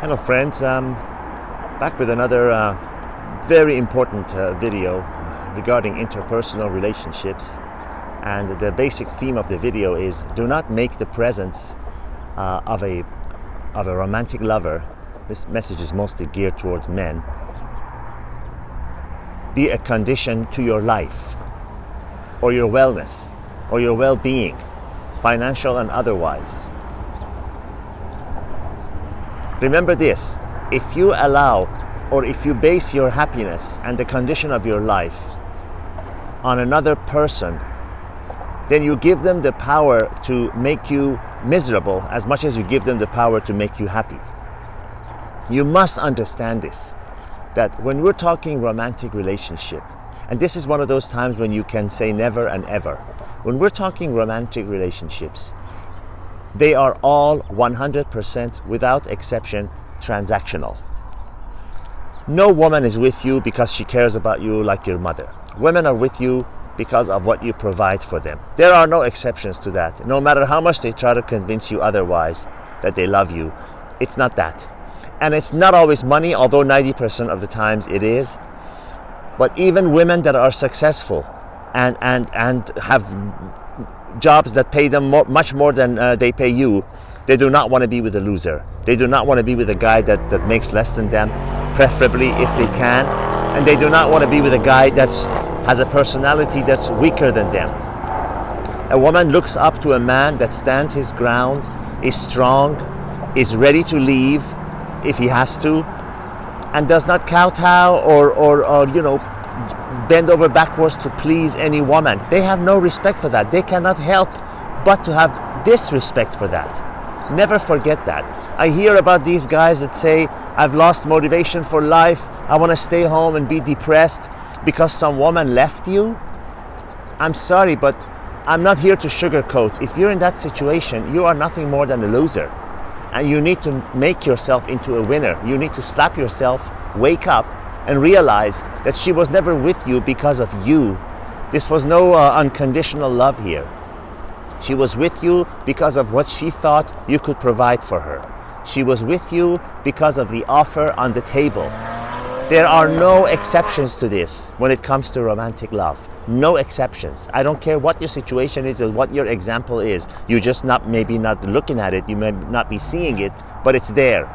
Hello friends, back with another very important video regarding interpersonal relationships, and the basic theme of the video is do not make the presence of a romantic lover, this message is mostly geared towards men, be a condition to your life or your wellness or your well-being, financial and otherwise. Remember this, if you allow or if you base your happiness and the condition of your life on another person, then you give them the power to make you miserable as much as you give them the power to make you happy. You must understand this, that when we're talking romantic relationship, and this is one of those times when you can say never and ever, when we're talking romantic relationships, they are all 100% without exception transactional. No woman is with you because she cares about you like your mother. Women are with you because of what you provide for them. There are no exceptions to that. No matter how much they try to convince you otherwise that they love you, it's not that. And it's not always money, although 90% of the times it is. But even women that are successful and have jobs that pay them much more than they pay you, they do not want to be with a loser. They do not want to be with a guy that makes less than them, preferably if they can. And they do not want to be with a guy that has a personality that's weaker than them. A woman looks up to a man that stands his ground, is strong, is ready to leave if he has to, and does not kowtow or bend over backwards to please any woman. They have no respect for that. They cannot help but to have disrespect for that. Never forget that. I hear about these guys that say, I've lost motivation for life, I want to stay home and be depressed because some woman left you. I'm sorry, but I'm not here to sugarcoat. If you're in that situation, you are nothing more than a loser. And you need to make yourself into a winner. You need to slap yourself, wake up, and realize that she was never with you because of you. This was no unconditional love here. She was with you because of what she thought you could provide for her. She was with you because of the offer on the table. There are no exceptions to this when it comes to romantic love. No exceptions. I don't care what your situation is or what your example is. You're just maybe not looking at it. You may not be seeing it, but it's there.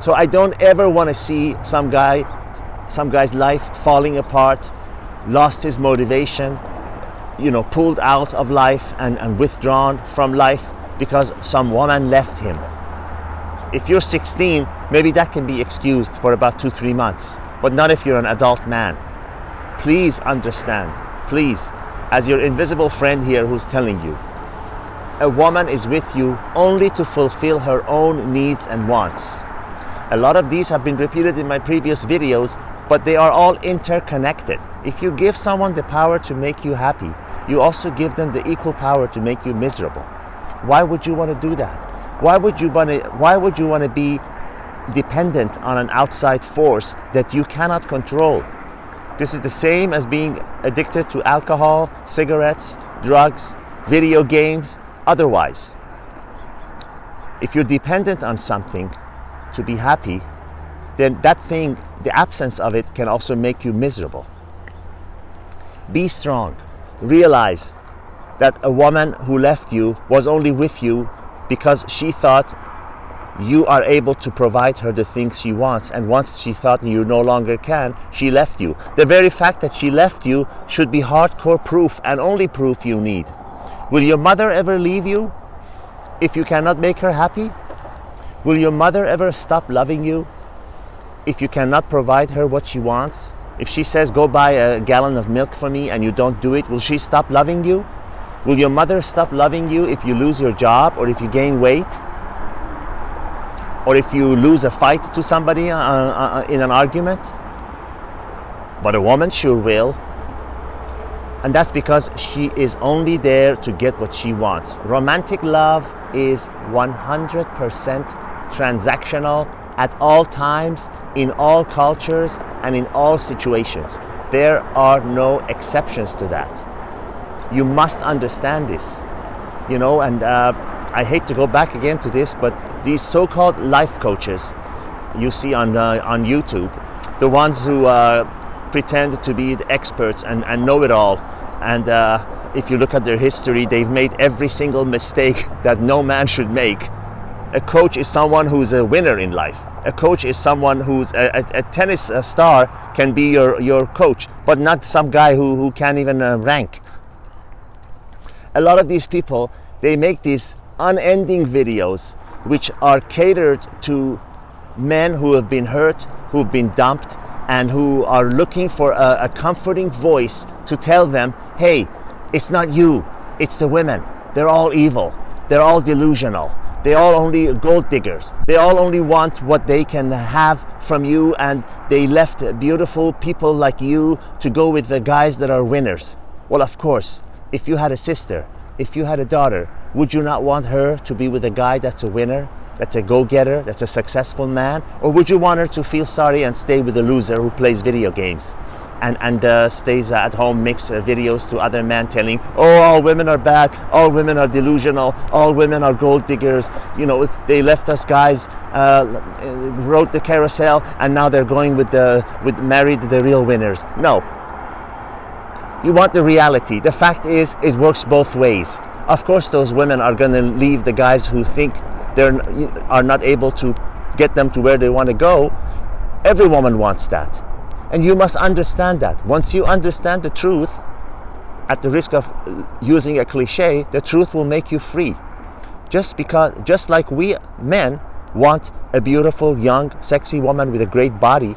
So I don't ever want to see some guy's life falling apart, lost his motivation, pulled out of life and withdrawn from life because some woman left him. If you're 16, maybe that can be excused for about 2-3 months, but not if you're an adult man. Please understand, please, as your invisible friend here who's telling you, a woman is with you only to fulfill her own needs and wants. A lot of these have been repeated in my previous videos, but they are all interconnected. If you give someone the power to make you happy, you also give them the equal power to make you miserable. Why would you want to do that? Why would you want to be dependent on an outside force that you cannot control? This is the same as being addicted to alcohol, cigarettes, drugs, video games, otherwise. If you're dependent on something to be happy, then that thing, the absence of it, can also make you miserable. Be strong. Realize that a woman who left you was only with you because she thought you are able to provide her the things she wants, and once she thought you no longer can, she left you. The very fact that she left you should be hardcore proof, and only proof you need. Will your mother ever leave you if you cannot make her happy? Will your mother ever stop loving you if you cannot provide her what she wants? If she says, go buy a gallon of milk for me, and you don't do it, will she stop loving you? Will your mother stop loving you if you lose your job, or if you gain weight, or if you lose a fight to somebody in an argument? But a woman sure will. And that's because she is only there to get what she wants. Romantic love is 100% transactional at all times, in all cultures, and in all situations. There are no exceptions to that. You must understand this, and I hate to go back again to this, but these so-called life coaches you see on YouTube, the ones who pretend to be the experts and know it all, and if you look at their history, they've made every single mistake that no man should make. A coach is someone who's a winner in life. A coach is someone who's a tennis star can be your coach, but not some guy who can't even rank. A lot of these people, they make these unending videos which are catered to men who have been hurt, who've been dumped, and who are looking for a comforting voice to tell them, hey, it's not you, it's the women. They're all evil. They're all delusional. They all only gold diggers. They all only want what they can have from you, and they left beautiful people like you to go with the guys that are winners. Well, of course, if you had a sister, if you had a daughter, would you not want her to be with a guy that's a winner, that's a go-getter, that's a successful man? Or would you want her to feel sorry and stay with a loser who plays video games and stays at home, makes videos to other men telling, oh, all women are bad, all women are delusional, all women are gold diggers, you know, they left us guys, rode the carousel, and now they're going with married the real winners? No. You want the reality. The fact is, it works both ways. Of course, those women are going to leave the guys who think they are not able to get them to where they want to go. Every woman wants that. And you must understand that. Once you understand the truth, at the risk of using a cliche, the truth will make you free. Just like we men want a beautiful, young, sexy woman with a great body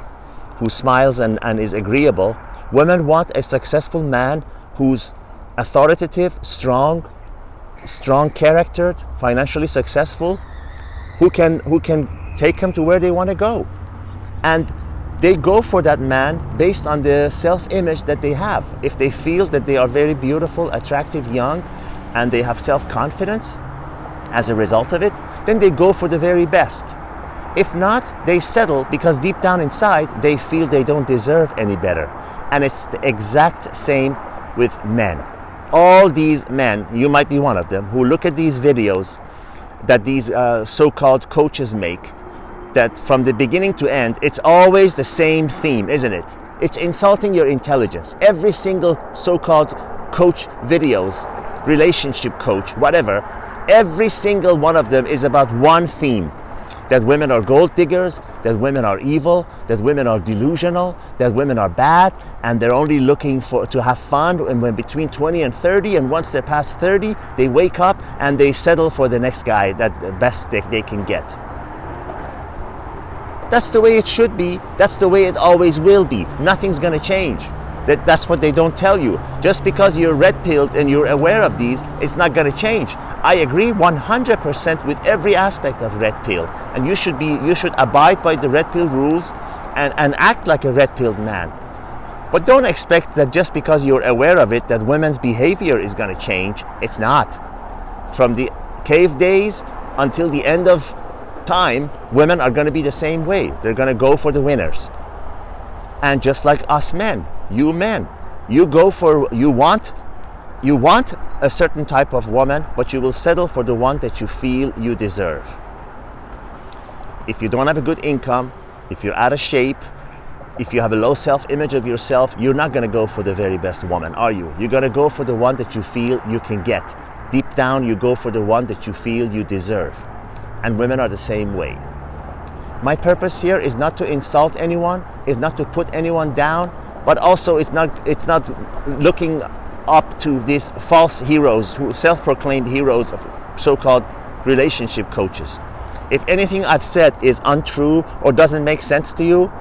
who smiles and is agreeable, women want a successful man who's authoritative, strong charactered, financially successful, who can take them to where they want to go. And they go for that man based on the self-image that they have. If they feel that they are very beautiful, attractive, young, and they have self-confidence as a result of it, then they go for the very best. If not, they settle because deep down inside, they feel they don't deserve any better. And it's the exact same with men. All these men, you might be one of them, who look at these videos that these so-called coaches make, that from the beginning to end, it's always the same theme, isn't it? It's insulting your intelligence. Every single so-called coach videos, relationship coach, whatever, every single one of them is about one theme: that women are gold diggers, that women are evil, that women are delusional, that women are bad, and they're only looking to have fun when between 20 and 30, and once they're past 30, they wake up and they settle for the next guy, that the best they can get. That's the way it should be. That's the way it always will be. Nothing's gonna change. That's what they don't tell you. Just because you're red-pilled and you're aware of these, it's not gonna change. I agree 100% with every aspect of red pill, and you should abide by the red pill rules and act like a red-pilled man. But don't expect that just because you're aware of it that women's behavior is gonna change. It's not. From the cave days until the end of time, women are going to be the same way. They're going to go for the winners. And just like us men, you want a certain type of woman, but you will settle for the one that you feel you deserve. If you don't have a good income, if you're out of shape, if you have a low self-image of yourself, you're not going to go for the very best woman, are you? You're going to go for the one that you feel you can get. Deep down, you go for the one that you feel you deserve. And women are the same way. My purpose here is not to insult anyone, is not to put anyone down, but also it's not looking up to these false heroes, who self-proclaimed heroes of so-called relationship coaches. If anything I've said is untrue or doesn't make sense to you,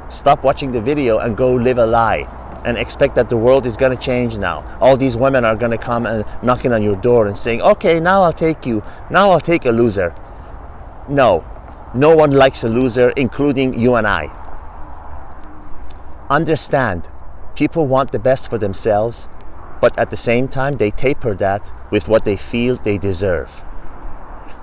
stop watching the video and go live a lie and expect that the world is going to change now. All these women are going to come and knocking on your door and saying, okay, now I'll take you. Now I'll take a loser. No one likes a loser, including you and I. Understand, people want the best for themselves, but at the same time, they taper that with what they feel they deserve.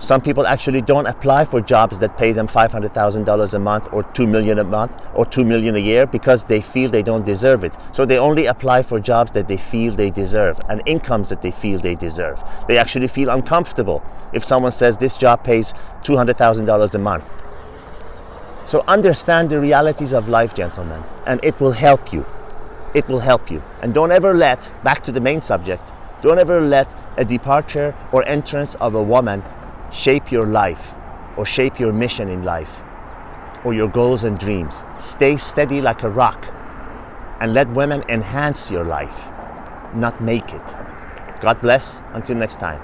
Some people actually don't apply for jobs that pay them $500,000 a month or $2 million a month or $2 million a year because they feel they don't deserve it. So they only apply for jobs that they feel they deserve and incomes that they feel they deserve. They actually feel uncomfortable if someone says this job pays $200,000 a month. So understand the realities of life, gentlemen, and it will help you. It will help you. And don't ever let, back to the main subject, don't ever let a departure or entrance of a woman shape your life or shape your mission in life or your goals and dreams. Stay steady like a rock and let women enhance your life, not make it. God bless. Until next time.